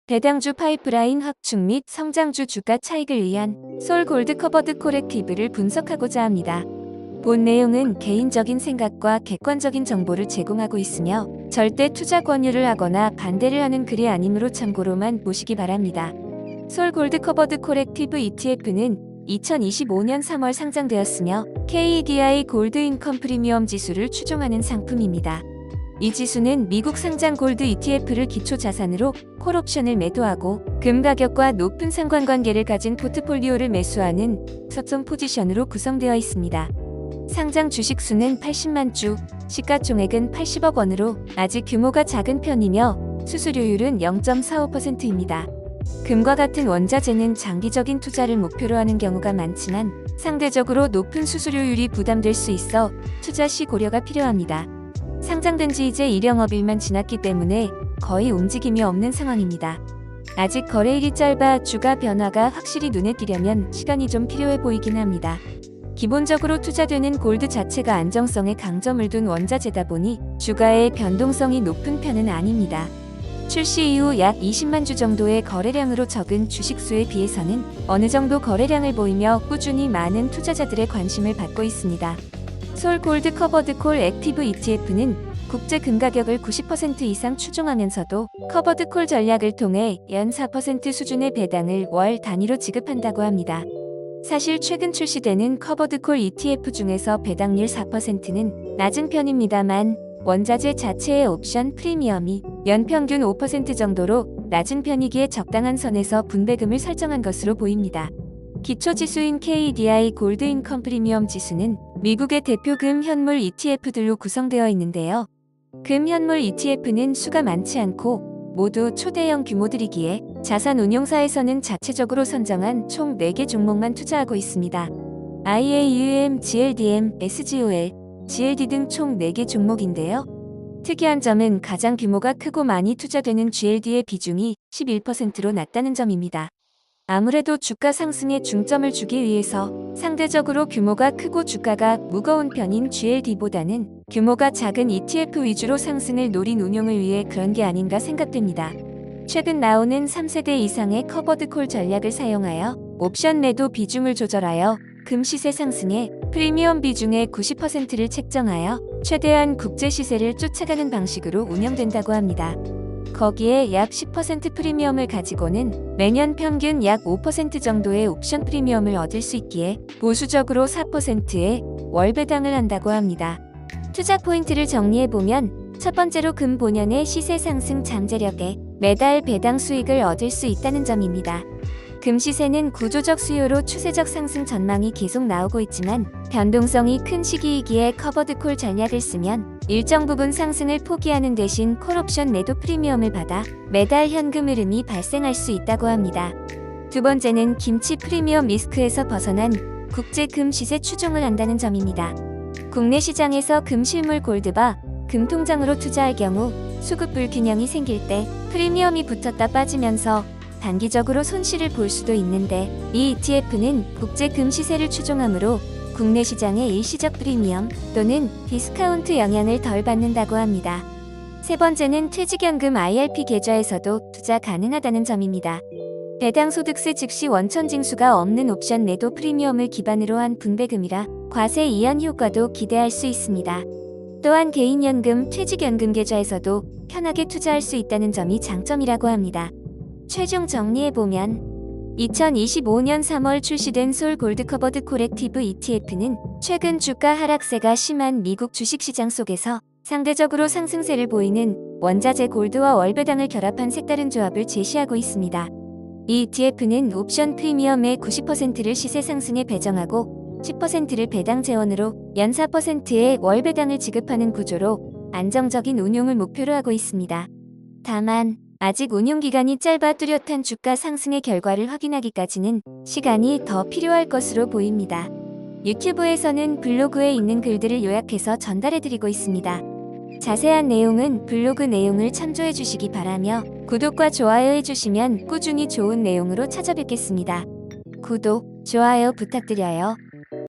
배당주 파이프라인 확충 및 성장주 주가 차익을 위한 솔 골드 커버드 콜 액티브를 분석하고자 합니다. 본 내용은 개인적인 생각과 객관적인 정보를 제공하고 있으며 절대 투자 권유를 하거나 반대를 하는 글이 아니므로 참고로만 보시기 바랍니다. 솔 골드 커버드 콜 액티브 ETF는 2025년 3월 상장되었으며 KEDI 골드 인컴 프리미엄 지수를 추종하는 상품입니다. 이 지수는 미국 상장 골드 ETF를 기초 자산으로 콜 옵션을 매도하고 금 가격과 높은 상관관계를 가진 포트폴리오를 매수하는 섭선 포지션으로 구성되어 있습니다. 상장 주식 수는 80만 주, 시가총액은 80억 원으로 아직 규모가 작은 편이며 수수료율은 0.45%입니다. 금과 같은 원자재는 장기적인 투자를 목표로 하는 경우가 많지만 상대적으로 높은 수수료율이 부담될 수 있어 투자 시 고려가 필요합니다. 상장된 지 이제 1영업일만 지났기 때문에 거의 움직임이 없는 상황입니다. 아직 거래일이 짧아 주가 변화가 확실히 눈에 띄려면 시간이 좀 필요해 보이긴 합니다. 기본적으로 투자되는 골드 자체가 안정성에 강점을 둔 원자재다 보니 주가의 변동성이 높은 편은 아닙니다. 출시 이후 약 20만 주 정도의 거래량으로 적은 주식수에 비해서는 어느 정도 거래량을 보이며 꾸준히 많은 투자자들의 관심을 받고 있습니다. 솔 골드 커버드 콜 액티브 ETF는 국제 금 가격을 90% 이상 추종하면서도 커버드 콜 전략을 통해 연 4% 수준의 배당을 월 단위로 지급한다고 합니다. 사실 최근 출시되는 커버드 콜 ETF 중에서 배당률 4%는 낮은 편입니다만 원자재 자체의 옵션 프리미엄이 연평균 5% 정도로 낮은 편이기에 적당한 선에서 분배금을 설정한 것으로 보입니다. 기초지수인 KEDI 골드 인컴 프리미엄 지수는 미국의 대표 금 현물 ETF들로 구성되어 있는데요. 금 현물 ETF는 수가 많지 않고 모두 초대형 규모들이기에 자산운용사에서는 자체적으로 선정한 총 4개 종목만 투자하고 있습니다. IAUM, GLDM, SGOL, GLD 등 총 4개 종목인데요. 특이한 점은 가장 규모가 크고 많이 투자되는 GLD의 비중이 11%로 낮다는 점입니다. 아무래도 주가 상승에 중점을 주기 위해서 상대적으로 규모가 크고 주가가 무거운 편인 GLD보다는 규모가 작은 ETF 위주로 상승을 노린 운용을 위해 그런 게 아닌가 생각됩니다. 최근 나오는 3세대 이상의 커버드 콜 전략을 사용하여 옵션 매도 비중을 조절하여 금 시세 상승에 프리미엄 비중의 90%를 책정하여 최대한 국제 시세를 쫓아가는 방식으로 운영된다고 합니다. 거기에 약 10% 프리미엄을 가지고는 매년 평균 약 5% 정도의 옵션 프리미엄을 얻을 수 있기에 보수적으로 4%의 월 배당을 한다고 합니다. 투자 포인트를 정리해보면 첫 번째로 금 본연의 시세 상승 잠재력에 매달 배당 수익을 얻을 수 있다는 점입니다. 금 시세는 구조적 수요로 추세적 상승 전망이 계속 나오고 있지만 변동성이 큰 시기이기에 커버드 콜 전략을 쓰면 일정 부분 상승을 포기하는 대신 콜옵션 매도 프리미엄을 받아 매달 현금 흐름이 발생할 수 있다고 합니다. 두 번째는 김치 프리미엄 리스크에서 벗어난 국제 금 시세 추종을 한다는 점입니다. 국내 시장에서 금 실물 골드바, 금 통장으로 투자할 경우 수급 불균형이 생길 때 프리미엄이 붙었다 빠지면서 단기적으로 손실을 볼 수도 있는데 이 ETF는 국제 금 시세를 추종하므로 국내 시장의 일시적 프리미엄 또는 디스카운트 영향을 덜 받는다고 합니다. 세 번째는 퇴직연금 IRP 계좌에서도 투자 가능하다는 점입니다. 배당소득세 즉시 원천징수가 없는 옵션 매도 프리미엄을 기반으로 한 분배금이라 과세 이연 효과도 기대할 수 있습니다. 또한 개인연금, 퇴직연금 계좌에서도 편하게 투자할 수 있다는 점이 장점이라고 합니다. 최종 정리해보면 2025년 3월 출시된 솔 골드 커버드 콜 액티브 ETF는 최근 주가 하락세가 심한 미국 주식시장 속에서 상대적으로 상승세를 보이는 원자재 골드와 월배당을 결합한 색다른 조합을 제시하고 있습니다. 이 ETF는 옵션 프리미엄의 90%를 시세 상승에 배정하고 10%를 배당 재원으로 연 4%의 월배당을 지급하는 구조로 안정적인 운용을 목표로 하고 있습니다. 다만 아직 운용기간이 짧아 뚜렷한 주가 상승의 결과를 확인하기까지는 시간이 더 필요할 것으로 보입니다. 유튜브에서는 블로그에 있는 글들을 요약해서 전달해드리고 있습니다. 자세한 내용은 블로그 내용을 참조해 주시기 바라며 구독과 좋아요 해주시면 꾸준히 좋은 내용으로 찾아뵙겠습니다. 구독, 좋아요 부탁드려요.